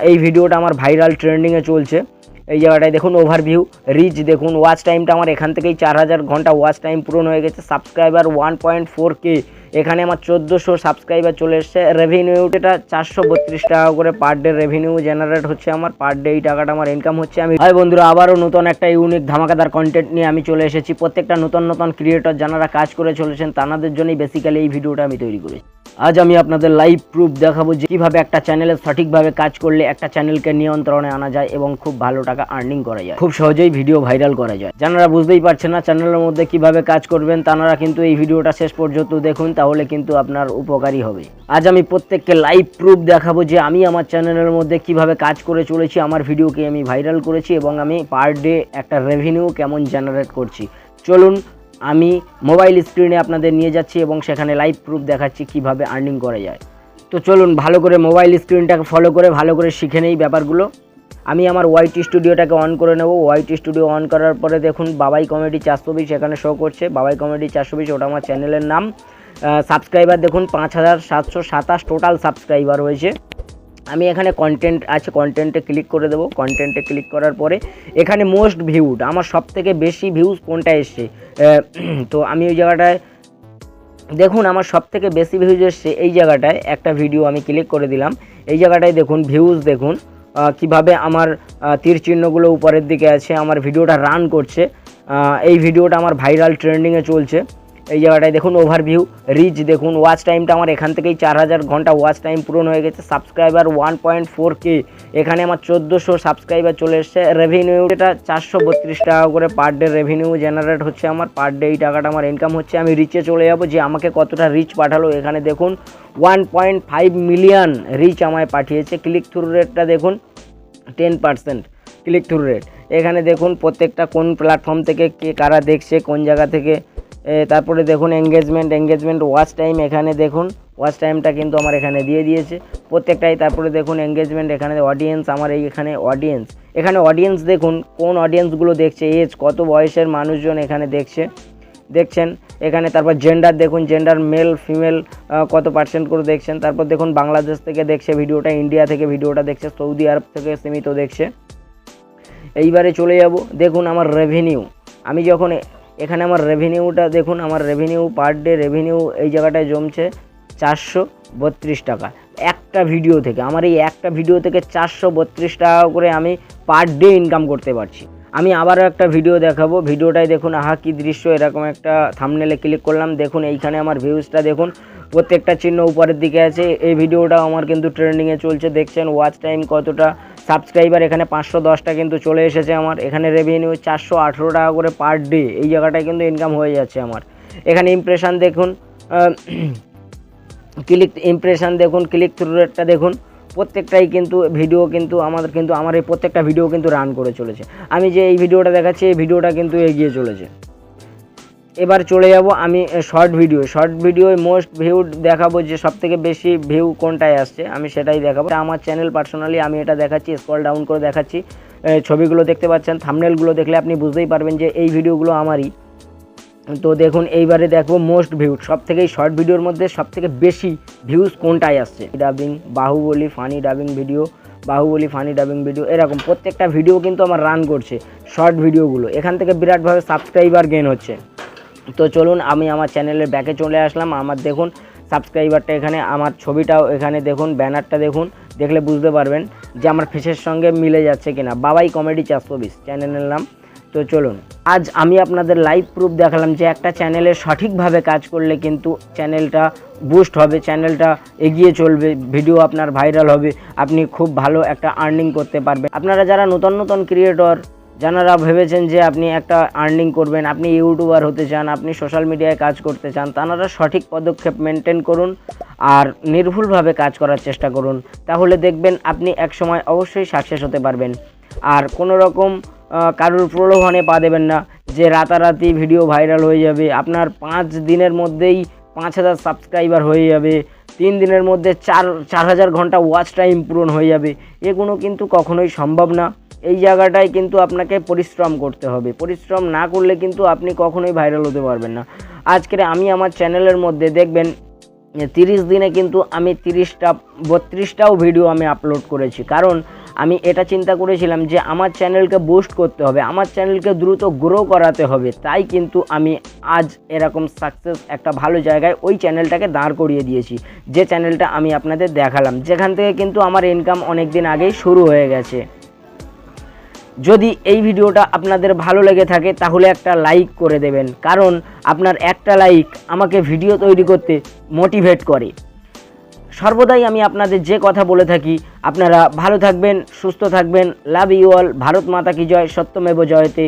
এই ভিডিওটা আমার ভাইরাল ট্রেন্ডিংয়ে চলছে। এই জায়গাটায় দেখুন ওভারভিউ, রিচ দেখুন, ওয়াচ টাইমটা আমার এখান থেকেই 4000 ঘন্টা ওয়াচ টাইম পূরণ হয়ে গেছে। সাবস্ক্রাইবার 1.4K, এখানে আমার 1400 সাবস্ক্রাইবার চলে এসছে। রেভিনিউ এটা 432 টাকা করে পার ডে রেভিনিউ জেনারেট হচ্ছে আমার, পার ডে এই টাকাটা আমার ইনকাম হচ্ছে। আমি ভাই বন্ধুরা আবারও নতুন একটা ইউনিক ধামাকাদার কন্টেন্ট নিয়ে আমি চলে এসেছি। প্রত্যেকটা নতুন ক্রিয়েটর যারা কাজ করে চলেছেন তাদের জন্যই বেসিক্যালি এই ভিডিওটা আমি তৈরি করেছি। আজ আমি আপনাদের লাইভ প্রুফ দেখাবো যে কীভাবে একটা চ্যানেলে সঠিকভাবে কাজ করলে একটা চ্যানেলকে নিয়ন্ত্রণে আনা যায় এবং খুব ভালো টাকা আর্নিং করা যায়, খুব সহজেই ভিডিও ভাইরাল করা যায়। যারা বুঝতেই পারছেন না চ্যানেলের মধ্যে কিভাবে কাজ করবেন তারা কিন্তু এই ভিডিওটা শেষ পর্যন্ত দেখুন, তাহলে কিন্তু আপনার উপকারী হবে। আজ আমি প্রত্যেককে লাইভ প্রুফ দেখাবো যে আমি আমার চ্যানেলের মধ্যে কিভাবে কাজ করে চলেছি, আমার ভিডিওকে আমি ভাইরাল করেছি এবং আমি পার ডে একটা রেভিনিউ কেমন জেনারেট করছি। চলুন আমি মোবাইল স্ক্রিনে আপনাদের নিয়ে যাচ্ছি এবং সেখানে লাইভ প্রুফ দেখাচ্ছি কিভাবে আর্নিং করা যায়। তো চলুন ভালো করে মোবাইল স্ক্রিনটাকে ফলো করে ভালো করে শিখে নেই ব্যাপারগুলো। আমি আমার ওয়াইটি স্টুডিওটাকে অন করে নেব। ওয়াইটি স্টুডিও অন করার পরে দেখুন বাবাই কমেডি 420 এখানে শো করছে। বাবাই কমেডি 420 ওটা আমার চ্যানেলের নাম। সাবস্ক্রাইবার দেখুন 5727 টোটাল সাবস্ক্রাইবার হয়েছে। আমি এখানে কন্টেন্ট আছে, কন্টেন্টে ক্লিক করে দেবো। কন্টেন্টে ক্লিক করার পরে এখানে মোস্ট ভিউড আমার সব থেকে বেশি ভিউজ কোনটা এসছে, তো আমি ওই জায়গাটায় দেখুন আমার সব থেকে বেশি ভিউজ এসছে। এই জায়গাটায় একটা ভিডিও আমি ক্লিক করে দিলাম। এই জায়গাটায় দেখুন ভিউজ দেখুন কিভাবে আমার তীর চিহ্নগুলো উপরের দিকে আছে, আমার ভিডিওটা রান করছে। এই ভিডিওটা আমার ভাইরাল ট্রেন্ডিংয়ে চলছে। এই জায়গাটায় দেখুন ওভারভিউ, রিচ দেখুন, ওয়াচ টাইমটা আমার এখান থেকেই 4000 ঘন্টা ওয়াচ টাইম পূরণ হয়ে গেছে। সাবস্ক্রাইবার 1.4K, এখানে আমার 1400 সাবস্ক্রাইবার চলে এসছে। রেভিনিউ এটা 432 টাকা করে পার ডে রেভিনিউ জেনারেট হচ্ছে আমার, পার ডে এই টাকাটা আমার ইনকাম হচ্ছে। আমি রিচে চলে যাব যে আমাকে কতটা রিচ পাঠালো। এখানে দেখুন 1.5 মিলিয়ন রিচ আমায় পাঠিয়েছে। ক্লিক থ্রু রেটটা দেখুন 10% ক্লিক থ্রু রেট। এখানে দেখুন প্রত্যেকটা কোন প্ল্যাটফর্ম থেকে কে কারা দেখছে, কোন জায়গা থেকে। তারপরে দেখুন এঙ্গেজমেন্ট ওয়াচ টাইম, এখানে দেখুন ওয়াচ টাইমটা কিন্তু আমার এখানে দিয়ে দিয়েছে প্রত্যেকটাই। তারপরে দেখুন এঙ্গেজমেন্ট, এখানে অডিয়েন্স আমার এখানে অডিয়েন্স দেখুন কোন অডিয়েন্সগুলো দেখছে, এজ কত বয়সের মানুষজন এখানে দেখছেন এখানে। তারপর জেন্ডার দেখুন, জেন্ডার মেল ফিমেল কত পার্সেন্ট করে দেখছেন। তারপর দেখুন বাংলাদেশ থেকে দেখছে ভিডিওটা, ইন্ডিয়া থেকে ভিডিওটা দেখছে, সৌদি আরব থেকে সীমিত দেখছে। এইবারে চলে যাব দেখুন আমার রেভিনিউ। আমি যখন এখানে আমার রেভিনিউটা দেখুন, আমার রেভিনিউ পার ডে রেভিনিউ এই জায়গাটায় জমছে 432 টাকা একটা ভিডিও থেকে। আমার এই একটা ভিডিও থেকে 432 টাকা করে আমি পার ডে ইনকাম করতে পারছি। আমি আবারও একটা ভিডিও দেখাবো। ভিডিওটাই দেখুন, আহা কি দৃশ্য, এরকম একটা থাম্বনেলে ক্লিক করলাম। দেখুন এইখানে আমার ভিউজটা দেখুন, প্রত্যেকটা চিহ্ন উপরের দিকে আছে। এই ভিডিওটা আমার কিন্তু ট্রেন্ডিংয়ে চলছে, দেখছেন ওয়াচ টাইম কতটা। সাবস্ক্রাইবার এখানে 510টা কিন্তু চলে এসেছে আমার। এখানে রেভিনিউ 418 টাকা করে পার ডে এই জায়গাটায় কিন্তু ইনকাম হয়ে যাচ্ছে আমার। এখানে ইমপ্রেশন দেখুন, ক্লিক থ্রু রেটটা দেখুন, প্রত্যেকটাই কিন্তু ভিডিও কিন্তু আমার এই প্রত্যেকটা ভিডিও কিন্তু রান করে চলেছে। আমি যে এই ভিডিওটা দেখাচ্ছি এই ভিডিওটা কিন্তু এগিয়ে চলেছে। এবার চলে যাব আমি শর্ট ভিডিও মোস্ট ভিউড দেখাবো, যে সব থেকে বেশি ভিউ কোনটায় আসছে আমি সেটাই দেখাবো। আমার চ্যানেল পার্সোনালি আমি এটা দেখাচ্ছি, স্ক্রল ডাউন করে দেখাচ্ছি। ছবিগুলো দেখতে পাচ্ছেন, থাম্বনেলগুলো দেখলে আপনি বুঝতেই পারবেন যে এই ভিডিওগুলো আমারই। তো দেখুন এইবারে দেখবো মোস্ট ভিউড, সব থেকে শর্ট ভিডিওর মধ্যে সব থেকে বেশি ভিউজ কোনটায় আসছে। Dubbing, Baahubali funny dubbing video, এরকম প্রত্যেকটা ভিডিও কিন্তু আমার রান করছে শর্ট ভিডিওগুলো। এখান থেকে বিরাটভাবে সাবস্ক্রাইবার গেইন হচ্ছে। তো চলুন আমি আমার চ্যানেলের ব্যাকে চলে আসলাম। আমার দেখুন সাবস্ক্রাইবারটা এখানে, আমার ছবিটাও এখানে দেখুন, ব্যানারটা দেখুন, দেখলে বুঝতে পারবেন যে আমার ফেসের সঙ্গে মিলে যাচ্ছে কিনা। বাবাই কমেডি 420 চ্যানেলের নাম। তো চলুন আজ আমি আপনাদের লাইভ প্রুফ দেখালাম যে একটা চ্যানেলে সঠিকভাবে কাজ করলে কিন্তু চ্যানেলটা বুস্ট হবে, চ্যানেলটা এগিয়ে চলবে, ভিডিও আপনার ভাইরাল হবে, আপনি খুব ভালো একটা আর্নিং করতে পারবেন। আপনারা যারা নতুন ক্রিয়েটর, যারা ভেবেছেন যে আপনি একটা আর্নিং করবেন, আপনি ইউটিউবার হতে চান, আপনি সোশ্যাল মিডিয়ায় কাজ করতে চান, তারা সঠিক পদক্ষেপ মেনটেন করুন আর নির্ভুলভাবে কাজ করার চেষ্টা করুন। তাহলে দেখবেন আপনি একসময় অবশ্যই সাকসেস হতে পারবেন। আর কোনো রকম কারোর প্রলোভনে পা দেবেন না যে রাতারাতি ভিডিও ভাইরাল হয়ে যাবে, আপনার 5 দিনের মধ্যেই 5000 সাবস্ক্রাইবার হয়ে যাবে, 3 দিনের মধ্যে 4000 ঘন্টা ওয়াচ টাইম পূরণ হয়ে যাবে। এগুলো কিন্তু কখনোই সম্ভব না। এই জায়গাটায় কিন্তু আপনাকে পরিশ্রম করতে হবে। পরিশ্রম না করলে কিন্তু আপনি কখনোই ভাইরাল হতে পারবেন না। আজকের আমি আমার চ্যানেলের মধ্যে দেখবেন 30 দিনে কিন্তু আমি 32টাও ভিডিও আমি আপলোড করেছি। কারণ আমি এটা চিন্তা করেছিলাম যে আমার চ্যানেলকে বুস্ট করতে হবে, আমার চ্যানেলকে দ্রুত গ্রো করাতে হবে। তাই কিন্তু আমি আজ এরকম সাকসেস একটা ভালো জায়গায় ওই চ্যানেলটাকে দাঁড় করিয়ে দিয়েছি, যে চ্যানেলটা আমি আপনাদের দেখালাম, যেখান থেকে কিন্তু আমার ইনকাম অনেক দিন আগেই শুরু হয়ে গেছে। যদি এই ভিডিওটা আপনাদের ভালো লেগে থাকে তাহলে একটা লাইক করে দেবেন, কারণ আপনার একটা লাইক আমাকে ভিডিও তৈরি করতে মোটিভেট করে। সর্বদাই আমি আপনাদের যে কথা বলে থাকি, আপনারা ভালো থাকবেন, সুস্থ থাকবেন। Love you all. ভারত মাতা কি জয়, সত্যমেব জয়তে।